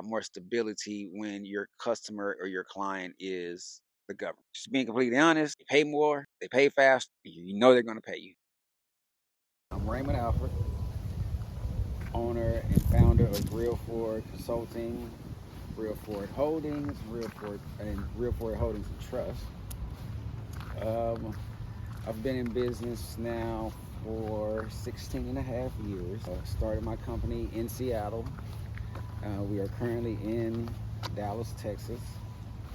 more stability when your customer or your client is the government. Just being completely honest, they pay more, they pay fast, you know they're going to pay you. I'm Raymond Alfred, owner and founder of Real Ford Consulting, Real Ford Holdings, Real Ford Holdings and Trust. I've been in business now for 16 and a half years. I started my company in Seattle. We are currently in Dallas, Texas,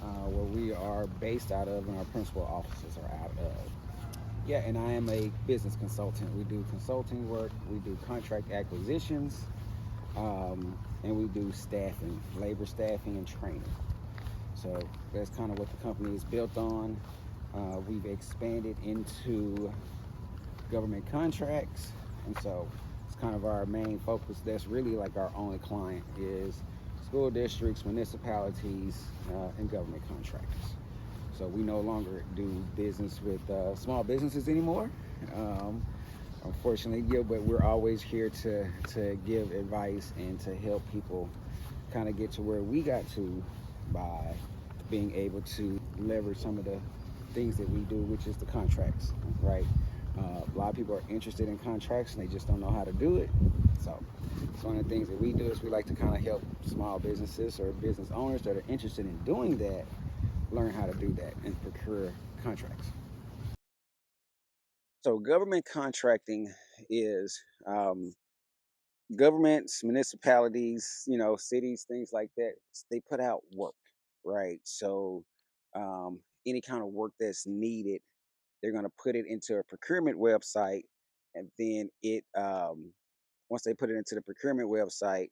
where we are based out of and our principal offices are out of. Yeah, and I am a business consultant. We do consulting work, we do contract acquisitions, and we do staffing, labor staffing and training. So that's kind of what the company is built on. We've expanded into government contracts, and so it's kind of our main focus. That's really like our only client is school districts, municipalities, and government contractors. So we no longer do business with small businesses anymore, unfortunately. Yeah, but we're always here to give advice and to help people kind of get to where we got to by being able to leverage some of the things that we do, which is the contracts, right? A lot of people are interested in contracts and they just don't know how to do it. So one of the things that we do is we like to kind of help small businesses or business owners that are interested in doing that learn how to do that and procure contracts. So government contracting is governments, municipalities, cities, things like that. They put out work, right? So any kind of work that's needed, they're going to put it into a procurement website, and then once they put it into the procurement website,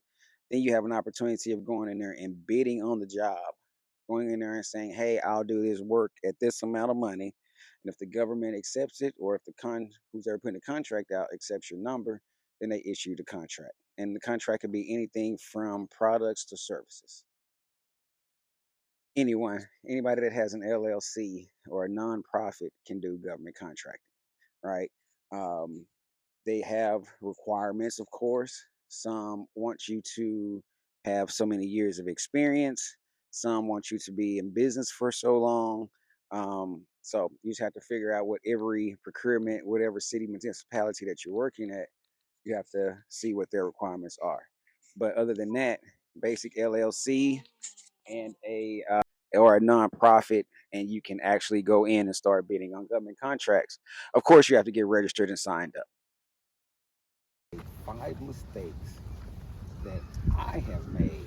then you have an opportunity of going in there and bidding on the job, going in there and saying, "Hey, I'll do this work at this amount of money," and if the government accepts it, or if who's ever putting the contract out accepts your number, then they issue the contract, and the contract could be anything from products to services. Anybody that has an LLC or a nonprofit can do government contracting, right? Um, they have requirements, of course. Some want you to have so many years of experience. Some want you to be in business for so long. So you just have to figure out what every procurement, whatever city municipality that you're working at, you have to see what their requirements are. But other than that, basic LLC and a or a nonprofit, and you can actually go in and start bidding on government contracts. Of course, you have to get registered and signed up. 5 mistakes that I have made.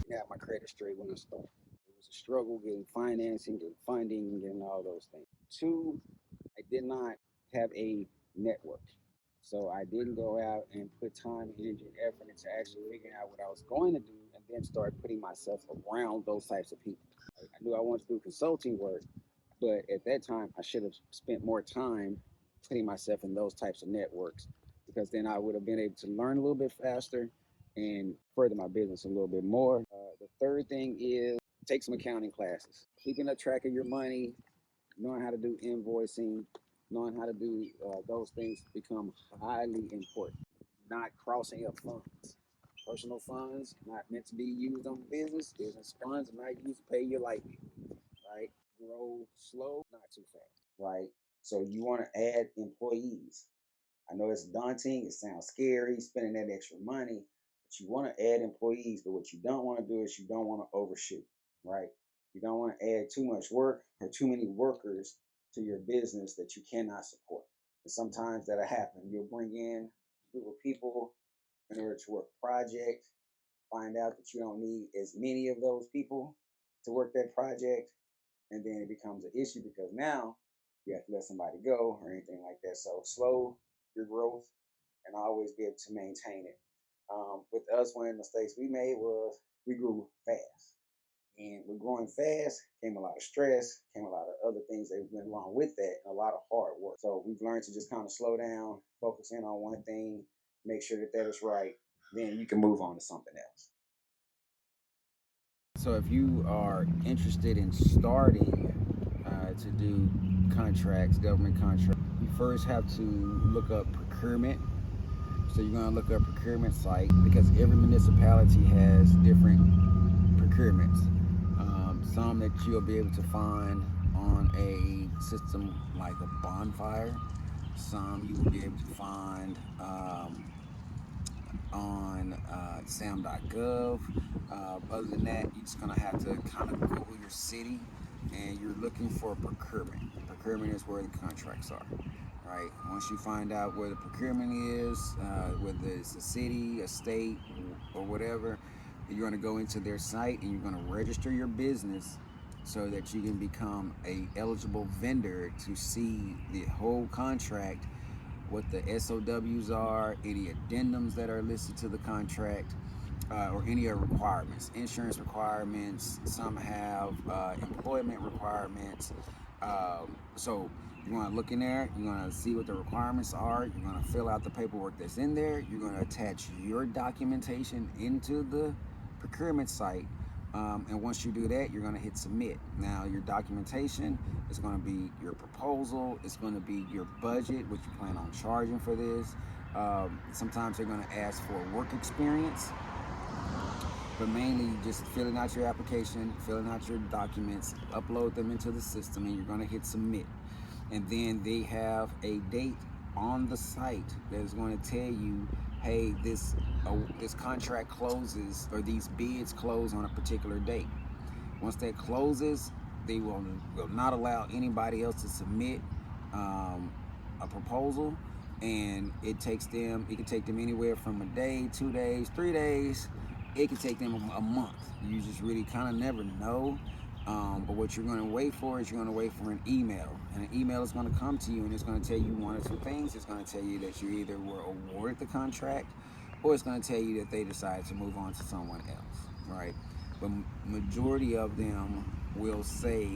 Got my credit straight when I started. It was a struggle getting financing, getting funding, getting all those things. 2, I did not have a network. So I didn't go out and put time, energy, and effort into actually figuring out what I was going to do and then start putting myself around those types of people. I knew I wanted to do consulting work, but at that time, I should have spent more time putting myself in those types of networks, because then I would have been able to learn a little bit faster and further my business a little bit more. The third thing is take some accounting classes. Keeping a track of your money, knowing how to do invoicing, knowing how to do those things become highly important. Not crossing up funds. Personal funds not meant to be used on business. Business funds are not used to pay your light bill, right? Grow slow, not too fast, right? So you want to add employees. I know it's daunting. It sounds scary spending that extra money, but you want to add employees. But what you don't want to do is you don't want to overshoot, right? You don't want to add too much work or too many workers to your business that you cannot support. And sometimes that'll happen. You'll bring in a group of people in order to work a project, find out that you don't need as many of those people to work that project, and then it becomes an issue because now you have to let somebody go or anything like that. So slow your growth and always be able to maintain it. With us, one of the mistakes we made was we grew fast. And with growing fast came a lot of stress, came a lot of other things that went along with that, and a lot of hard work. So we've learned to just kind of slow down, focus in on one thing, make sure that that is right. Then you can move on to something else. So if you are interested in starting to do contracts, government contracts, you first have to look up procurement. So you're going to look up procurement site, because every municipality has different procurements. Some that you'll be able to find on a system like a bonfire. Some you will be able to find on sam.gov. Other than that, you're just going to have to kind of Google your city, and you're looking for procurement. Procurement is where the contracts are. Right. Once you find out where the procurement is, whether it's a city, a state, or whatever, you're going to go into their site and you're going to register your business so that you can become a eligible vendor to see the whole contract, what the SOWs are, any addendums that are listed to the contract, or any other requirements, insurance requirements. Some have employment requirements. So you want to look in there, you're going to see what the requirements are, you're going to fill out the paperwork that's in there, you're going to attach your documentation into the procurement site, and once you do that, you're going to hit submit. Now your documentation is going to be your proposal, it's going to be your budget, what you plan on charging for this. Sometimes they're going to ask for work experience, but mainly just filling out your application, filling out your documents, upload them into the system, and you're going to hit submit. And then they have a date on the site that is going to tell you, hey, this contract closes, or these bids close on a particular date. Once that closes, they will not allow anybody else to submit a proposal, and it can take them anywhere from a day, 2 days, 3 days. It can take them a month. You just really kind of never know. But what you're going to wait for is you're going to wait for an email. And an email is going to come to you, and it's going to tell you one or two things. It's going to tell you that you either were awarded the contract, or it's going to tell you that they decided to move on to someone else, right? But majority of them will say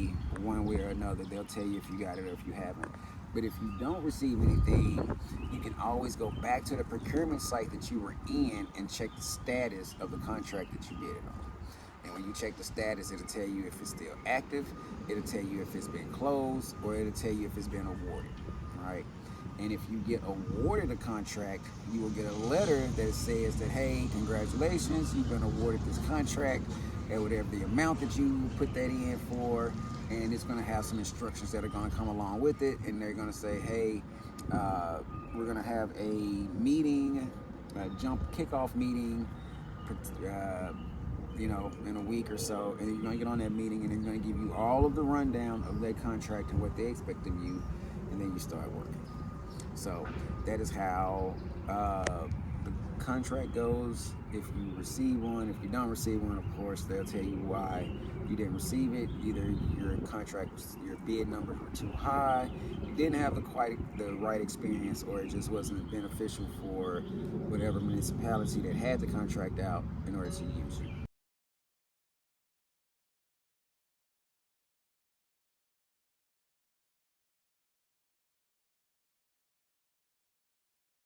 one way or another. They'll tell you if you got it or if you haven't. But if you don't receive anything, you can always go back to the procurement site that you were in and check the status of the contract that you did it on. And when you check the status, it'll tell you if it's still active, it'll tell you if it's been closed, or it'll tell you if it's been awarded, right? And if you get awarded a contract, you will get a letter that says that, hey, congratulations, you've been awarded this contract at whatever the amount that you put that in for, and it's going to have some instructions that are going to come along with it, and they're going to say, hey, we're going to have a meeting, a kickoff meeting, in a week or so, and you're going to get on that meeting, and they're going to give you all of the rundown of their contract and what they expect of you, and then you start working. So that is how the contract goes. If you receive one, if you don't receive one, of course, they'll tell you why you didn't receive it. Either your bid numbers were too high, you didn't have quite the right experience, or it just wasn't beneficial for whatever municipality that had the contract out in order to use you.